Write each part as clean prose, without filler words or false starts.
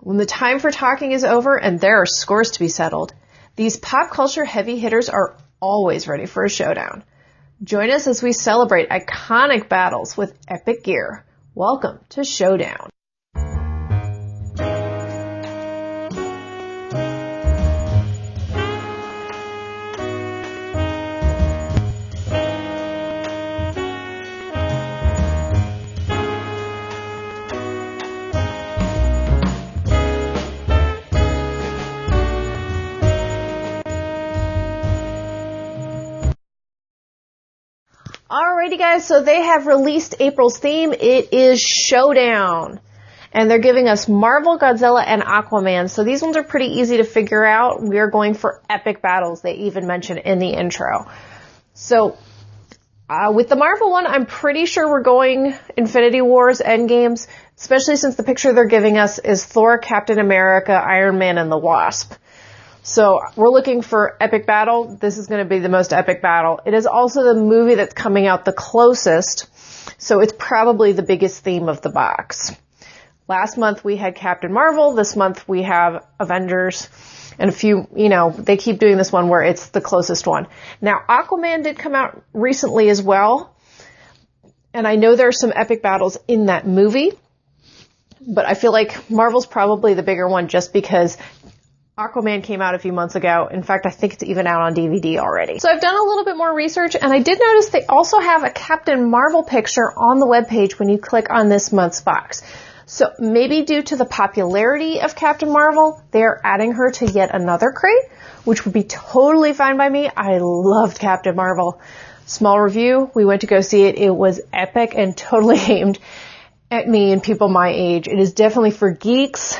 When the time for talking is over and there are scores to be settled, these pop culture heavy hitters are always ready for a showdown. Join us as we celebrate iconic battles with epic gear. Welcome to Showdown. Alrighty guys, so they have released April's theme. It is Showdown. And they're giving us Marvel, Godzilla, and Aquaman. So these ones are pretty easy to figure out. We are going for epic battles, they even mention in the intro. So with the Marvel one, I'm pretty sure we're going Infinity Wars Endgames, especially since the picture they're giving us is Thor, Captain America, Iron Man, and the Wasp. So we're looking for epic battle. This is going to be the most epic battle. It is also the movie that's coming out the closest, so it's probably the biggest theme of the box. Last month we had Captain Marvel. This month we have Avengers and a few, they keep doing this one where it's the closest one. Now, Aquaman did come out recently as well, and I know there are some epic battles in that movie, but I feel like Marvel's probably the bigger one just because Aquaman came out a few months ago. In fact, I think it's even out on DVD already. So I've done a little bit more research, and I did notice they also have a Captain Marvel picture on the webpage when you click on this month's box. So maybe due to the popularity of Captain Marvel, they're adding her to yet another crate, which would be totally fine by me. I loved Captain Marvel. Small review, we went to go see it. It was epic and totally aimed at me and people my age. It is definitely for geeks,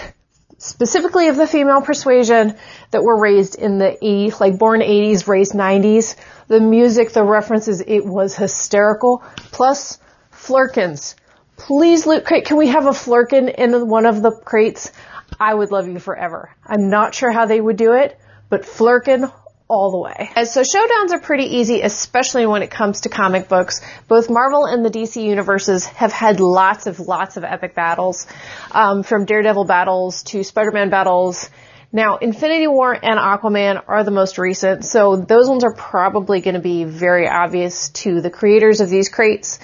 specifically of the female persuasion that were raised in the 80s, like born 80s, raised 90s. The music, the references, it was hysterical. Plus, Flurkins. Please, Loot Crate, can we have a Flurkin in one of the crates? I would love you forever. I'm not sure how they would do it, but Flurkin all the way. And so showdowns are pretty easy, especially when it comes to comic books. Both Marvel and the DC universes have had lots of epic battles, from Daredevil battles to Spider-Man battles. Now, Infinity War and Aquaman are the most recent, so those ones are probably going to be very obvious to the creators of these crates.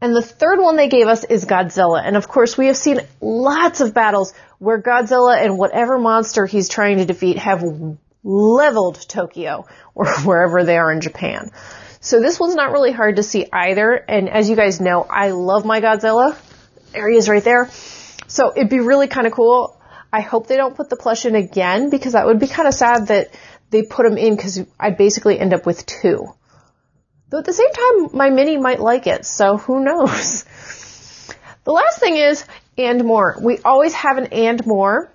And the third one they gave us is Godzilla. And of course, we have seen lots of battles where Godzilla and whatever monster he's trying to defeat have leveled Tokyo or wherever they are in Japan. So this one's not really hard to see either. And as you guys know, I love my Godzilla. There he is right there. So it'd be really kind of cool. I hope they don't put the plush in again, because that would be kind of sad that they put him in, because I'd basically end up with two. Though at the same time, my mini might like it, so who knows? The last thing is, and more. We always have an and more,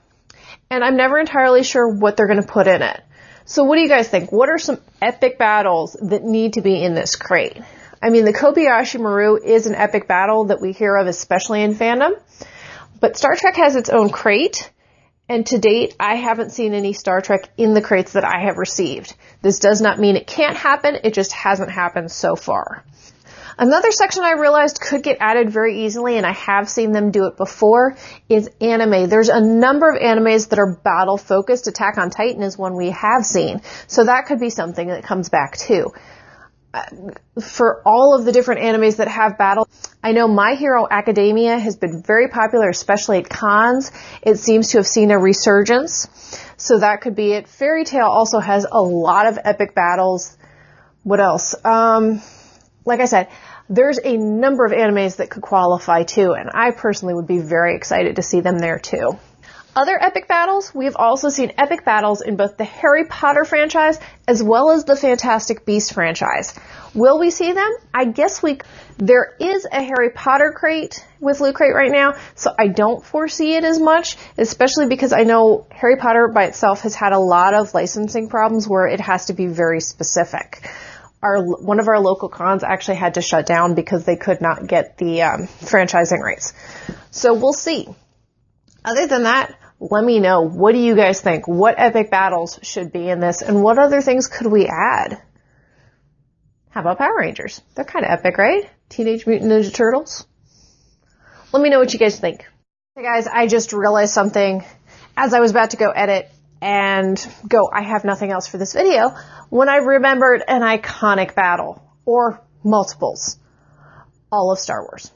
and I'm never entirely sure what they're going to put in it. So what do you guys think? What are some epic battles that need to be in this crate? I mean, the Kobayashi Maru is an epic battle that we hear of, especially in fandom. But Star Trek has its own crate, and to date, I haven't seen any Star Trek in the crates that I have received. This does not mean it can't happen, it just hasn't happened so far. Another section I realized could get added very easily, and I have seen them do it before, is anime. There's a number of animes that are battle-focused. Attack on Titan is one we have seen, so that could be something that comes back too. For all of the different animes that have battle, I know My Hero Academia has been very popular, especially at cons. It seems to have seen a resurgence, so that could be it. Fairy Tail also has a lot of epic battles. What else? Like I said, there's a number of animes that could qualify too, and I personally would be very excited to see them there too. Other epic battles, we've also seen epic battles in both the Harry Potter franchise as well as the Fantastic Beasts franchise. Will we see them? I guess there is a Harry Potter crate with Loot Crate right now, so I don't foresee it as much, especially because I know Harry Potter by itself has had a lot of licensing problems where it has to be very specific. One of our local cons actually had to shut down because they could not get the franchising rights. So we'll see. Other than that, let me know. What do you guys think? What epic battles should be in this, and what other things could we add? How about Power Rangers? They're kind of epic, right? Teenage Mutant Ninja Turtles? Let me know what you guys think. Hey guys, I just realized something as I was about to go edit and go, I have nothing else for this video, when I remembered an iconic battle, or multiples, all of Star Wars.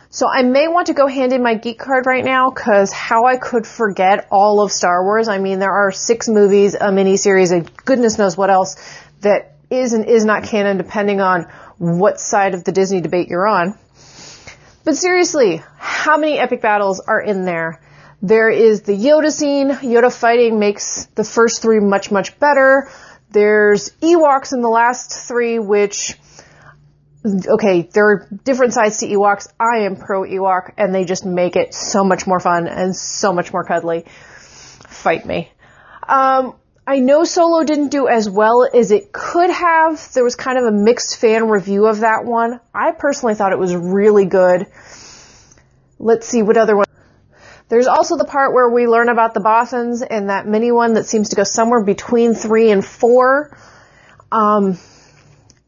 So I may want to go hand in my geek card right now, because how I could forget all of Star Wars. I mean, there are 6 movies, a miniseries, and goodness knows what else that is and is not canon, depending on what side of the Disney debate you're on. But seriously, how many epic battles are in there? There is the Yoda scene. Yoda fighting makes the first 3 much, much better. There's Ewoks in the last 3, which, okay, there are different sides to Ewoks. I am pro Ewok, and they just make it so much more fun and so much more cuddly. Fight me. I know Solo didn't do as well as it could have. There was kind of a mixed fan review of that one. I personally thought it was really good. Let's see what other one. There's also the part where we learn about the Bothans and that mini one that seems to go somewhere between 3 and 4.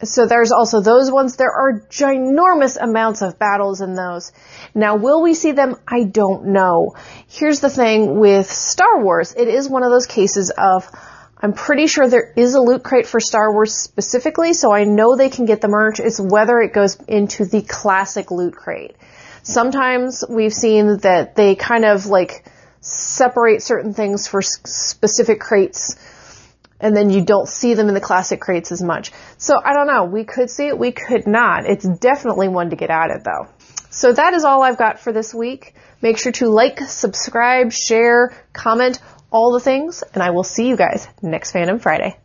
So there's also those ones. There are ginormous amounts of battles in those. Now, will we see them? I don't know. Here's the thing with Star Wars. It is one of those cases of, I'm pretty sure there is a loot crate for Star Wars specifically, so I know they can get the merch. It's whether it goes into the classic loot crate. Sometimes we've seen that they kind of like separate certain things for specific crates, and then you don't see them in the classic crates as much. So I don't know. We could see it. We could not. It's definitely one to get added, though. So that is all I've got for this week. Make sure to like, subscribe, share, comment, all the things, and I will see you guys next Fandom Friday.